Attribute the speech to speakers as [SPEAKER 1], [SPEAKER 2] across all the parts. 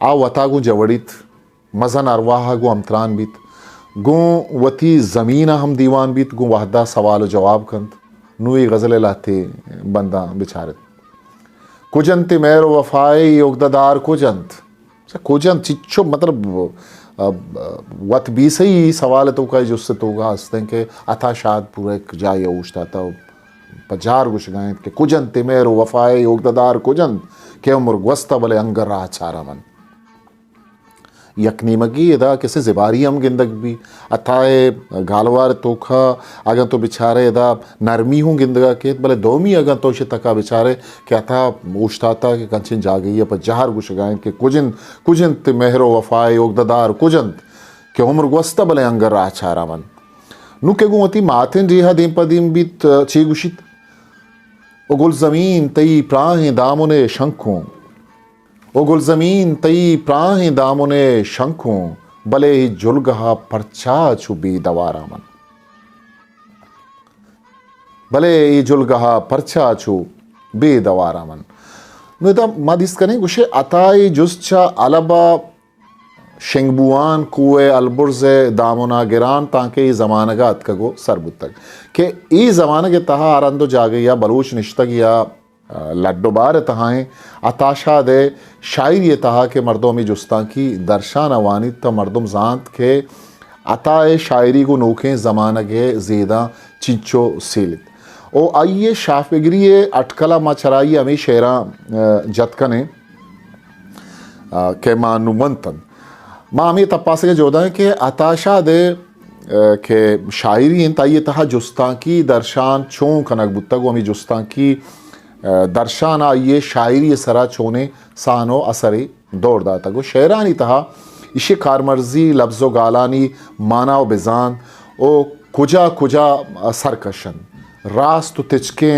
[SPEAKER 1] आ वता गो जवड़ित मज़न अरवाह गो अमतरान बीत गो वती ज़मीन हम दीवान बीत गो वहदा सवाल जवाब कंत नुई गज़ल लाते बंदा बेचारे कुजंत मेर वफाए योगदार कुजंत चिच्चो मतलब वत भी सही सवाल तो का जुस्से तो का हंसते के अथा शाद पूरा एक जाए उठता था पजार गुश गए के कुजंत मेर वफाए योगदार कुजंत के उम्र वस्ता बले अंगर रहा चारा मन यकनी मगी एदा किसी ज़िबारी हम गिंदग भी अथाए गालवार तोखा अगर तो बिचारे एदा नरमी हूँ गिंदगा के भले दोमी अगर तो तका बिचारे क्या था उछताता कि कंचिन जा गई है पर जहर गुश गाएं कि कुजंत मेहरो वफाए योगदार कुजंत के उम्र गोस्ता भले अंगर आचारा मन नु के गुमती माथिन रिहा दीम पदीम बीत ची गुशित ओ गुल ज़मीन तई प्राहें दामुने शंखों ओ गुल ज़मीन तई प्राहें दामुने शंखों भले ही जुलगहा परछा छुबी दवारा मन भले ही जुलगहा परछा छु बे दवारा मन नुदा मादिस कने गुशे अताई जुस्चा अलबा शेंगबुआन कुए अलबुर्ज़े दामुना गिरान ताके ज़मानगात कगो सरबुत तक के ई ज़माने के तहा आरंदो जागे या बलूच निश्तग या लड्डो बार तहाएं अताशा दे शायरी तहा के मर्दों में जुस्ता की दर्शान अवानी त मर्दम जानत के अताए शायरी को नोखें ज़माना के ज़ेदा चिंचो सीलित ओ आइए शाफिगरिए अटकला मा चराई हमें शेरा जतकने के मानुमंतन माँ हमें तपास के जोदा है कि अताशा दे के शायरी इन ताइए तहा जुस्ता की दर्शान चों कनक बुत्ता को हमें जुस्ता की दर्शान आइए शायरी सरा छोने सानो असरे दौड़ दाता गो शेरानी तहा इशे कारमर्जी लफ्ज़ो गालानी माना व बेजान ओ कुजा कुजा सरकशन रास्त तिचके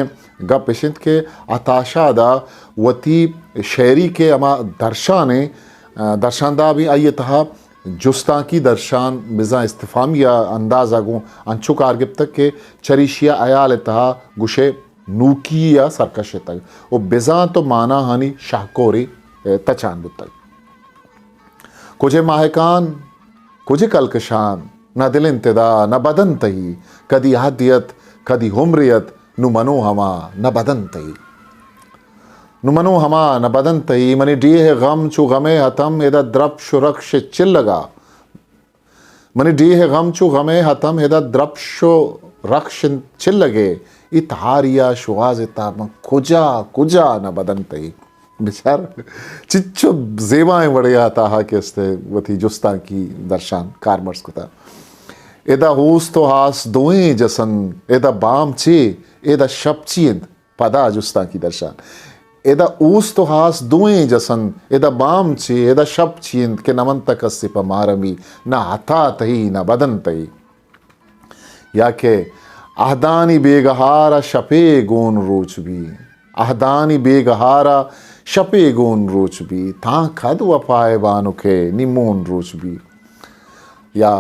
[SPEAKER 1] गप पेशिंद के अताशा दा वती शेरी के अमा दर्शाने दर्शानदा भी आइए तहा जुस्ता की दर्शान बिजा इस्तिफामिया अंदाज़ा गो अंचु कारगिब तक के चरिशिया अयाल तहा गुशे नूकी या सरकश तक वो बेजा तो माना हानि शाहकोरी तचान तक कुजे माहकान कुजे कलकशान न दिल इंतदा न बदन तही कदी हदियत कदी हुमरियत नु मनो हमा न बदन तही नु मनो हमा न बदन तही मनी डिये है गम चु गमे हतम एदा द्रप शुरक्ष चिल लगा मनी डिये है गम चु गमे हतम एदा द्रप शो रक्ष चिल लगे इतहारिया शुआज ताब कुजा कुजा न बदन तई बेचार चिच्चो जेबाएं बढ़िया ताहा के अस्ते वती जुस्ता की दर्शान कारमर्स को था एदा होस तो हास दोएं जसन एदा बाम चे एदा शपचींद पदा जुस्ता की दर्शान एदा ऊस तो हास दोएं जसन एदा बाम चे एदा शपचींद के नमन तक सिप मारमी न हथा तही न बदन तई या के अहदानी बेगहारा शपे गोन रोच भी अहदानी बेगहारा शपे गोन रोच भी था खद वफाए बानुखे निमोन रोच भी या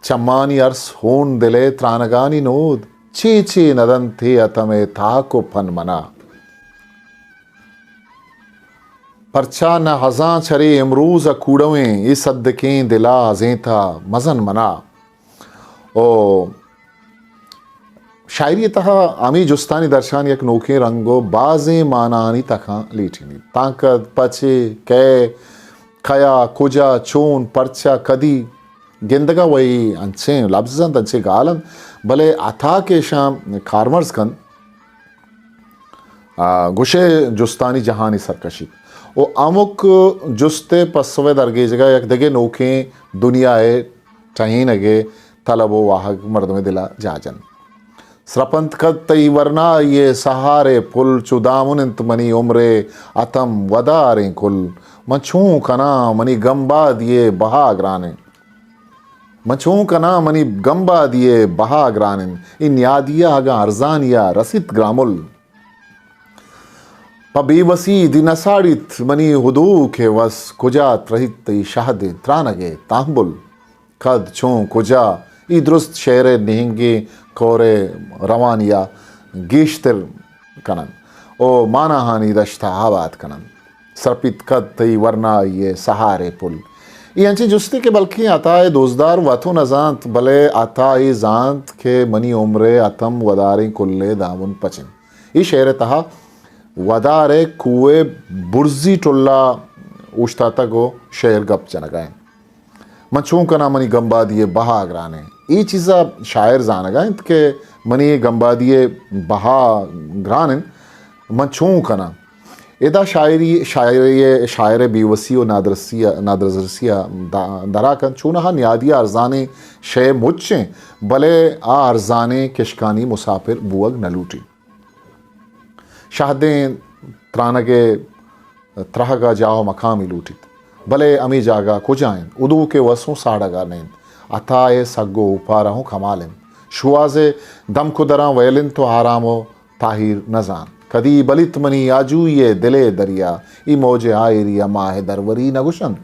[SPEAKER 1] चम्मानी अर्स होन दिले त्रानगानी नोद चे चे नदन थे अतमे था को फन मना परचा न हज़ां छरे इमरूज कूड़वें इस सद्दकें दिला हज़ें था मज़न मना ओ शायरी तहा आमी जुस्तानी दर्शान एक नोखे रंगो बाज़े मानानी तखा लीठिनी ताकत पचे कै खया कुजा चोन परचा कदी गिंदगा वही अंचे लफ्ज़न अंचे गालन भले अथा के शाम खारमर्स कन गुशे जुस्तानी जहानी सरकशी ओ अमुक जुस्ते पसवे दरगे जगह एक दगे नोखे दुनिया है चाहिए नगे तलबो वाहक मर्द में दिला जाजन स्रपंत कद तई वरना ये सहारे पुल चुदामुनिंत मनी उम्रे अतम वदारें कुल मछू कना मनी गंबा दिए बहा ग्राने मछू कना मनी गंबा दिए बहा ग्रानिन इन यादिया अगा अर्जानिया रसित ग्रामुल बेवसी दिनसाड़ित मनी हुदू के वस कुजात रहित शाहदे त्रानगे तांबुल कद छो कुजा ई दुरुस्त शेरे निहंगे कोरे रवानिया गेश्तर कनन ओ मानाहानी दश्ता आबाद कनन सरपित कद तई वरना ये सहारे पुल यांची जुस्ती के बल्कि अताए दोजदार वाथो नजांत भले अताए जांत के मनी उम्रे अतम वदारे कुल्ले दामुन पचिन ई शेर तहा वदारे कुए बुर्जी टुल्ला उश्ताता को शेर गप जनगाएं मछू कना मनी गंबा दिए बहा ग्राने ये चीज़ा शायर जानगाएं के मनी गंबा दिए बहा ग्राने मछू कना एदा शायर बेवसी और नादरसिया दराकन चूनहा न्यादिया अर्जाने शे मुच्चे भले आ अर्जाने किशकानी मुसाफिर बुअग न लूटी शाहदें त्रानगे त्रहगा जाओ मकामी लूटित भले अमी जागा कुजाइन उदू के वसों साड़गा नैन अताए सग्गो उपारा कमालिन शुआजे दम खुदरा वैलिन तो आरामो ताहिर नजान कदी बलित मनी आजू ये दिले दरिया ई मौजे आयरिया माह दरवरी नगुशन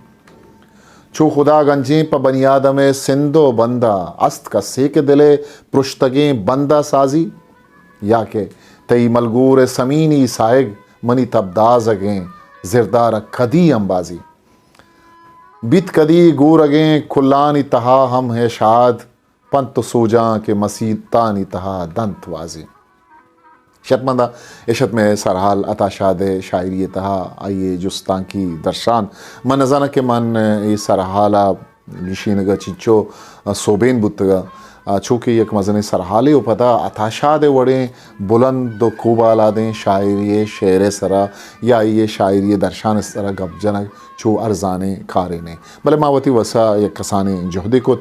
[SPEAKER 1] छो खुदा गंजे प बनियादम सिंधो बंदा अस्त कस्से के दिले पृष्ठगे बंदा साजी या के तई मलगूर समीनी साइग मनी तबदाज अगें जिरदार कदी अंबाजी बित कदी गूर अगें खुल्लानी तहा हम है शाद पंत सूजा के मसीतानी तहा दंतवाजी शतमंदा इशत में सरहाल अता शाद शायरी तहा आइए जुस्तां की दर्शान मन नजाना के मन ये सरहाला निशीनगा चिच्चो सोबेन बुतगा चूँकि एक मजने सरहाले उपदा अताशाद वड़े बुलंद दो खूबाला दें शायरी शेर सरा या ये शायरी दर्शान सरा गपजनक चो अर्जाने कारे ने भले मावती वसा एक कसाने जहदे को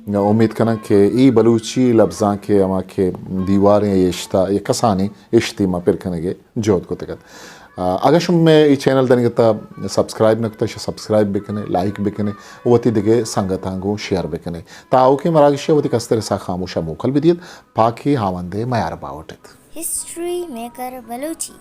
[SPEAKER 1] उम्मीद करना कि ई बलूची लफ्ज़ा के अमा के दीवारें यश्ता ये कसाने इश्तिमा फिर कनेगे जोध को तकत अगर शुम में ये channel दनिगता subscribe नकता subscribe bakanae like bakanae वती दिगे संगतांगो शेयर बेकने ताओ के मरागिशे वती कस्तर सा खामोशा मोखल बिदियत पाकी हावंदे मयार बावटत
[SPEAKER 2] हिस्ट्री मेकर बलूची।